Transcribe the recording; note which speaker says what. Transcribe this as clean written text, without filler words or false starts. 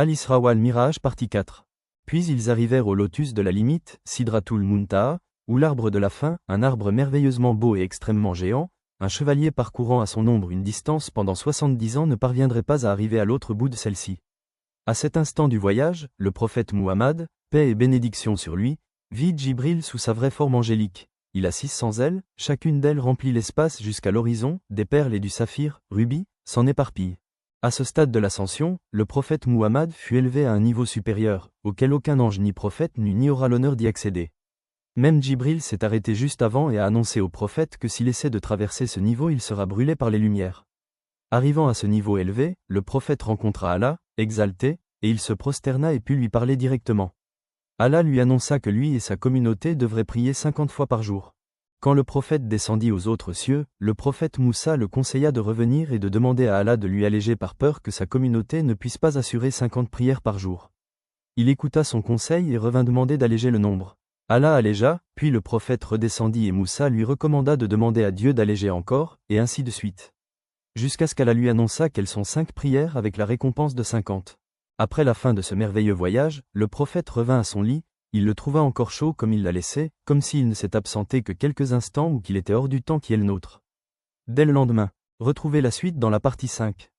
Speaker 1: Al-Isra wal Miraj partie 4. Puis ils arrivèrent au lotus de la limite, Sidratul Muntaha, ou l'arbre de la fin, un arbre merveilleusement beau et extrêmement géant. Un chevalier parcourant à son ombre une distance pendant 70 ans ne parviendrait pas à arriver à l'autre bout de celle-ci. À cet instant du voyage, le prophète Muhammad, paix et bénédiction sur lui, vit Djibril sous sa vraie forme angélique. Il a 600 ailes, chacune d'elles remplit l'espace jusqu'à l'horizon, des perles et du saphir, rubis, s'en éparpillent. À ce stade de l'ascension, le prophète Muhammad fut élevé à un niveau supérieur, auquel aucun ange ni prophète n'eut ni aura l'honneur d'y accéder. Même Djibril s'est arrêté juste avant et a annoncé au prophète que s'il essaie de traverser ce niveau il sera brûlé par les lumières. Arrivant à ce niveau élevé, le prophète rencontra Allah, exalté, et il se prosterna et put lui parler directement. Allah lui annonça que lui et sa communauté devraient prier 50 fois par jour. Quand le prophète descendit aux autres cieux, le prophète Moussa le conseilla de revenir et de demander à Allah de lui alléger par peur que sa communauté ne puisse pas assurer 50 prières par jour. Il écouta son conseil et revint demander d'alléger le nombre. Allah allégea, puis le prophète redescendit et Moussa lui recommanda de demander à Dieu d'alléger encore, et ainsi de suite. Jusqu'à ce qu'Allah lui annonça qu'elles sont 5 prières avec la récompense de 50. Après la fin de ce merveilleux voyage, le prophète revint à son lit, il le trouva encore chaud comme il l'a laissé, comme s'il ne s'est absenté que quelques instants ou qu'il était hors du temps qui est le nôtre. Dès le lendemain, retrouvez la suite dans la partie 5.